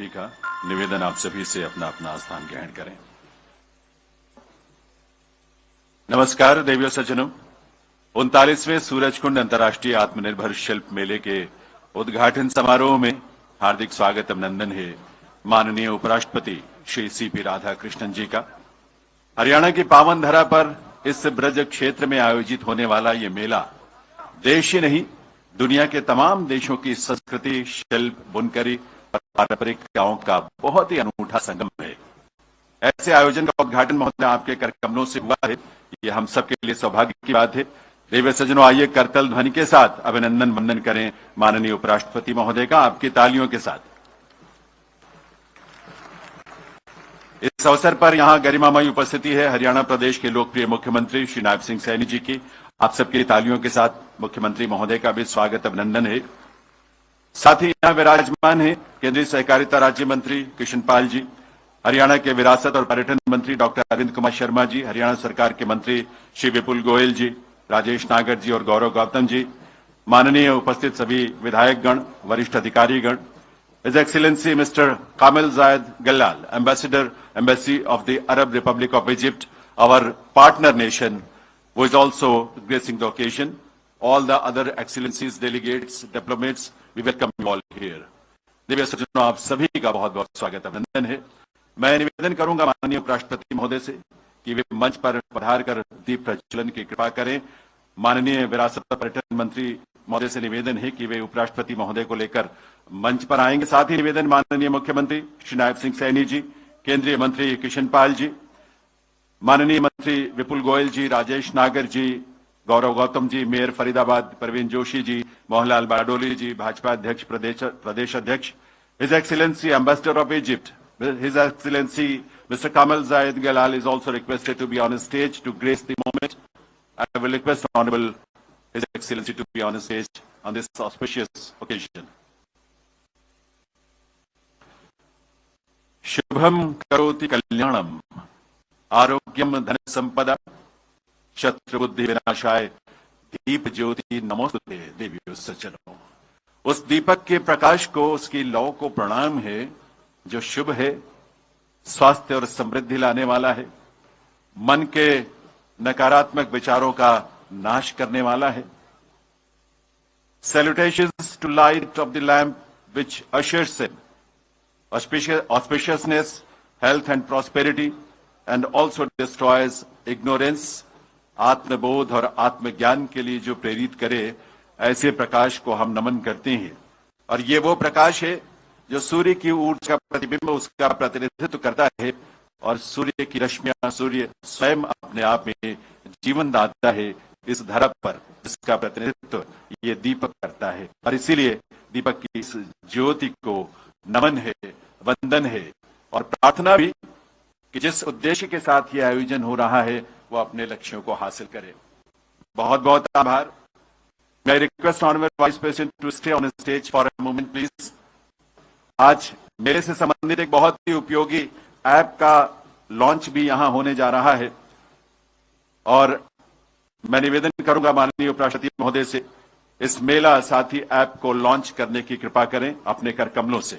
का निवेदन आप सभी से अपना अपना स्थान ग्रहण करें। नमस्कार देवियों सज्जनों, 39वें सूरजकुंड अंतर्राष्ट्रीय आत्मनिर्भर शिल्प मेले के उद्घाटन समारोह में हार्दिक स्वागत अभिनंदन है माननीय उपराष्ट्रपति श्री सीपी राधाकृष्णन जी का। हरियाणा की पावन धरा पर इस ब्रज क्षेत्र में आयोजित होने वाला ये मेला देश ही नहीं दुनिया के तमाम देशों की संस्कृति, शिल्प, बुनकरी और पारंपरिक कलाओं का बहुत ही अनूठा संगम है। ऐसे आयोजन का उद्घाटन महोदय आपके कर कमलों से हुआ है, ये हम सबके लिए सौभाग्य की बात है। देव सज्जनों, आइए करतल ध्वनि के साथ अभिनंदन वंदन करें माननीय उपराष्ट्रपति महोदय का आपकी तालियों के साथ। इस अवसर पर यहां गरिमामयी उपस्थिति है हरियाणा प्रदेश के लोकप्रिय मुख्यमंत्री श्री नायब सिंह सैनी जी की। आप सबकी तालियों के साथ मुख्यमंत्री महोदय का भी स्वागत अभिनंदन है। साथ ही यहां विराजमान है केंद्रीय सहकारिता राज्य मंत्री कृष्ण पाल जी, हरियाणा के विरासत और पर्यटन मंत्री डॉक्टर अरविंद कुमार शर्मा जी, हरियाणा सरकार के मंत्री श्री विपुल गोयल जी, राजेश नागर जी और गौरव गौतम जी, माननीय उपस्थित सभी विधायकगण, वरिष्ठ अधिकारीगण, His Excellency Mr. Kamel Zayed Galal, Ambassador, Embassy of the Arab Republic of Egypt, our partner nation, who is also gracing the occasion. All the other excellencies, delegates, diplomats, we welcome you all here. देवियों सज्जनों, आप सभी का बहुत बहुत स्वागत अभिनंदन है। मैं निवेदन करूंगा माननीय उपराष्ट्रपति महोदय से कि वे मंच पर पधार कर दीप प्रज्वलन की कृपा करें। माननीय विरासत और पर्यटन मंत्री महोदय से निवेदन है कि वे उपराष्ट्रपति महोदय को लेकर मंच पर आएंगे। साथ ही निवेदन माननीय मुख्यमंत्री श्री नायब सिंह सैनी जी, केंद्रीय मंत्री कृष्ण पाल जी, माननीय मंत्री विपुल गोयल जी, राजेश नागर जी, गौरव गौतम जी, मेयर फरीदाबाद परवीन जोशी जी, मोहनलाल बारडोली जी, भाजपा अध्यक्ष प्रदेश अध्यक्ष, his excellency ambassador of Egypt, his excellency mister Kamal Zayed Galal is also requested to be on stage to grace the moment. I will request Honorable His Excellency to be on stage on this auspicious occasion. Shubham करोति कल्याणम आरोग्यम धन संपदा शत्रु बुद्धि विनाशाय दीप ज्योति नमोस्तुते। देवियों सज्जनों, उस दीपक के प्रकाश को, उसकी लौ को प्रणाम है जो शुभ है, स्वास्थ्य और समृद्धि लाने वाला है, मन के नकारात्मक विचारों का नाश करने वाला है। Salutations to light of the lamp which ushers in auspiciousness, health and prosperity, and also destroys ignorance. आत्मबोध और आत्मज्ञान के लिए जो प्रेरित करे, ऐसे प्रकाश को हम नमन करते हैं। और ये वो प्रकाश है जो सूर्य की ऊर्जा का प्रतिबिंब, उसका प्रतिनिधित्व करता है। और सूर्य की रश्मियां, सूर्य स्वयं अपने आप में जीवन दाता है इस धरा पर, जिसका प्रतिनिधित्व ये दीपक करता है। और इसीलिए दीपक की इस ज्योति को नमन है, वंदन है और प्रार्थना भी कि जिस उद्देश्य के साथ ये आयोजन हो रहा है वो अपने लक्ष्यों को हासिल करे। बहुत बहुत आभार। मैं request honourable vice president to stay on stage for a moment please. आज मेरे से संबंधित एक बहुत ही उपयोगी ऐप का लॉन्च भी यहां होने जा रहा है और मैं निवेदन करूंगा माननीय उपराष्ट्रपति महोदय से इस मेला साथी ऐप को लॉन्च करने की कृपा करें अपने कर कमलों से।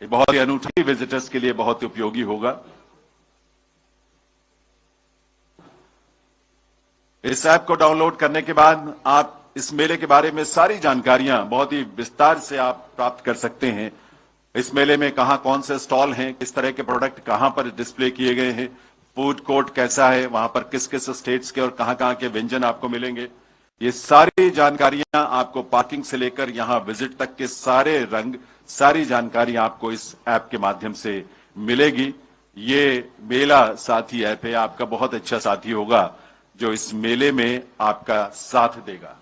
ये बहुत ही अनूठी विजिटर्स के लिए बहुत ही उपयोगी होगा। इस ऐप को डाउनलोड करने के बाद आप इस मेले के बारे में सारी जानकारियां बहुत ही विस्तार से आप प्राप्त कर सकते हैं। इस मेले में कहां कौन से स्टॉल हैं, किस तरह के प्रोडक्ट कहां पर डिस्प्ले किए गए हैं, फूड कोर्ट कैसा है, वहां पर किस किस स्टेट्स के और कहां के व्यंजन आपको मिलेंगे, ये सारी जानकारियां आपको पार्किंग से लेकर यहां विजिट तक के सारे रंग, सारी जानकारी आपको इस ऐप के माध्यम से मिलेगी। ये मेला साथी ऐप है, आपका बहुत अच्छा साथी होगा जो इस मेले में आपका साथ देगा।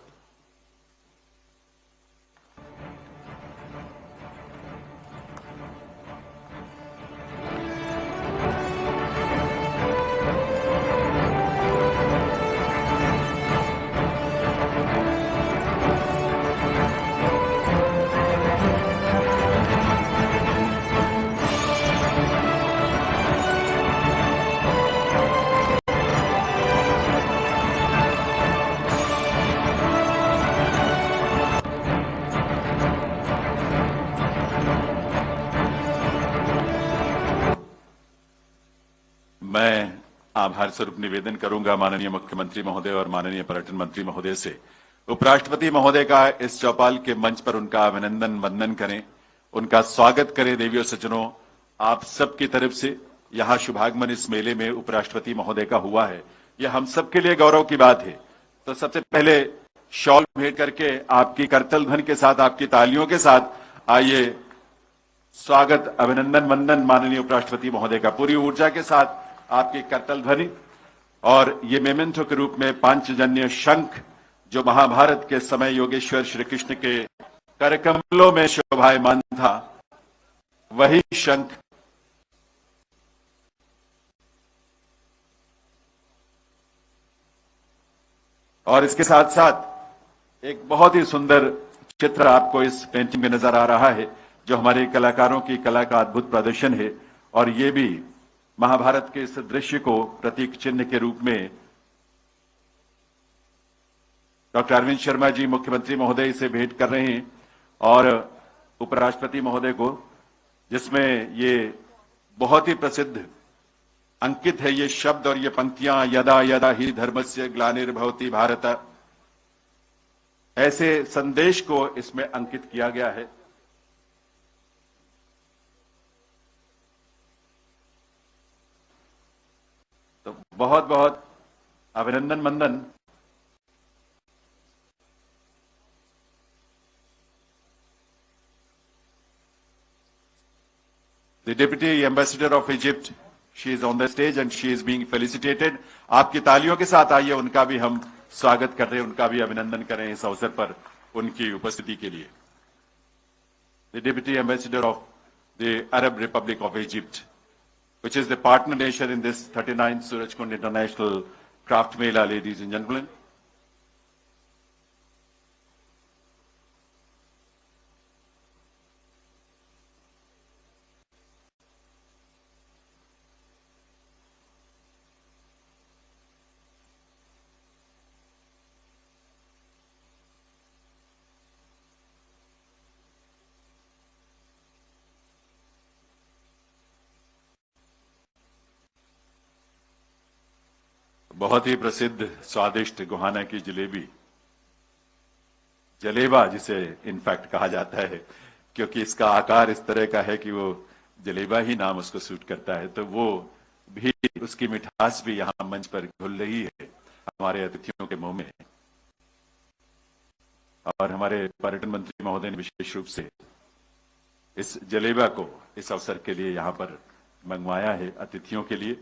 आभार स्वरूप निवेदन करूंगा माननीय मुख्यमंत्री महोदय और माननीय पर्यटन मंत्री महोदय से। उपराष्ट्रपति महोदय का इस चौपाल के मंच पर उनका अभिनंदन वंदन करें, उनका स्वागत करें। देवियों सज्जनों, आप सबकी तरफ से यहाँ शुभागमन इस मेले में उपराष्ट्रपति महोदय का हुआ है, यह हम सबके लिए गौरव की बात है। तो सबसे पहले शॉल भेंट करके आपकी करतल ध्वनि के साथ, आपकी तालियों के साथ आइए स्वागत, अभिनंदन वंदन माननीय उपराष्ट्रपति महोदय का पूरी ऊर्जा के साथ आपकी करतल ध्वनि और ये मेमेंटो के रूप में पांचजन्य शंख जो महाभारत के समय योगेश्वर श्री कृष्ण के करकमलों में शोभायमान था, वही शंख और इसके साथ साथ एक बहुत ही सुंदर चित्र आपको इस पेंटिंग में नजर आ रहा है जो हमारे कलाकारों की कला का अद्भुत प्रदर्शन है। और ये भी महाभारत के इस दृश्य को प्रतीक चिन्ह के रूप में डॉक्टर अरविंद शर्मा जी मुख्यमंत्री महोदय से भेंट कर रहे हैं और उपराष्ट्रपति महोदय को, जिसमें ये बहुत ही प्रसिद्ध अंकित है ये शब्द और ये पंक्तियां, यदा यदा ही धर्मस्य ग्लानिर्भवति भारत, ऐसे संदेश को इसमें अंकित किया गया है। तो बहुत बहुत अभिनंदन वंदन। The Deputy Ambassador of Egypt, she is on the stage and she is being felicitated. आपकी तालियों के साथ आइए उनका भी हम स्वागत कर रहे हैं, उनका भी अभिनंदन करें इस अवसर पर उनकी उपस्थिति के लिए। The Deputy Ambassador of the Arab Republic of Egypt, which is the partner nation in this 39th Surajkund International Craft Mela, ladies and gentlemen. बहुत ही प्रसिद्ध स्वादिष्ट गोहाना की जलेबी, जलेबा जिसे इनफैक्ट कहा जाता है, क्योंकि इसका आकार इस तरह का है कि वो जलेबा ही नाम उसको सूट करता है, तो वो भी, उसकी मिठास भी यहाँ मंच पर घुल रही है, हमारे अतिथियों के मुंह में है। और हमारे पर्यटन मंत्री महोदय ने विशेष रूप से इस जलेबा को इस अवसर के लिए यहाँ पर मंगवाया है, अतिथियों के लिए,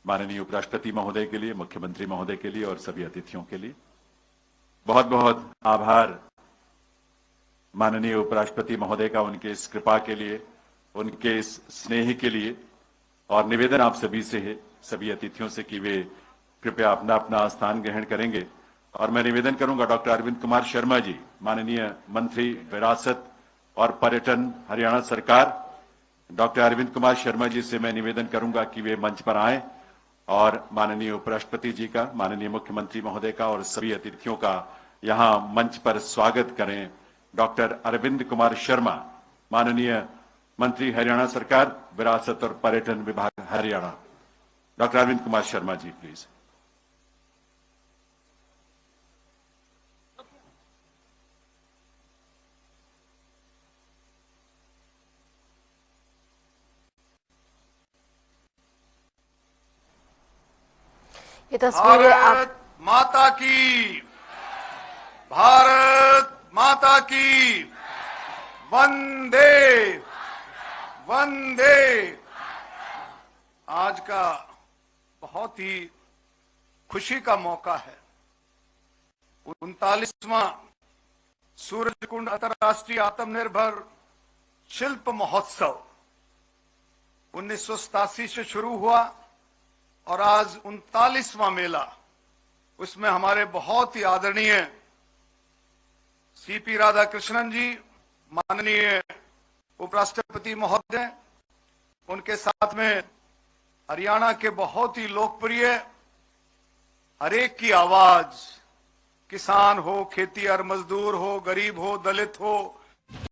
माननीय उपराष्ट्रपति महोदय के लिए, मुख्यमंत्री महोदय के लिए और सभी अतिथियों के लिए। बहुत बहुत आभार माननीय उपराष्ट्रपति महोदय का उनके इस कृपा के लिए, उनके इस स्नेह के लिए। और निवेदन आप सभी से है, सभी अतिथियों से, कि वे कृपया अपना अपना स्थान ग्रहण करेंगे। और मैं निवेदन करूंगा डॉक्टर अरविंद कुमार शर्मा जी, माननीय मंत्री विरासत और पर्यटन, हरियाणा सरकार, डॉक्टर अरविंद कुमार शर्मा जी से मैं निवेदन करूंगा कि वे मंच पर आए और माननीय उपराष्ट्रपति जी का, माननीय मुख्यमंत्री महोदय का और सभी अतिथियों का यहां मंच पर स्वागत करें। डॉक्टर अरविंद कुमार शर्मा, माननीय मंत्री, हरियाणा सरकार, विरासत और पर्यटन विभाग, हरियाणा। Doctor Arvind Kumar Sharma ji, please. ये तस्वीरें भारत माता की, भारत माता की, वंदे वंदे। आज का बहुत ही खुशी का मौका है। 39वां सूरजकुंड अंतर्राष्ट्रीय आत्मनिर्भर शिल्प महोत्सव 1987 से शुरू हुआ और आज 39वां मेला, उसमें हमारे बहुत ही आदरणीय सीपी राधाकृष्णन जी, माननीय उपराष्ट्रपति महोदय, उनके साथ में हरियाणा के बहुत ही लोकप्रिय हरेक की आवाज, किसान हो, खेतीहर मजदूर हो, गरीब हो, दलित हो,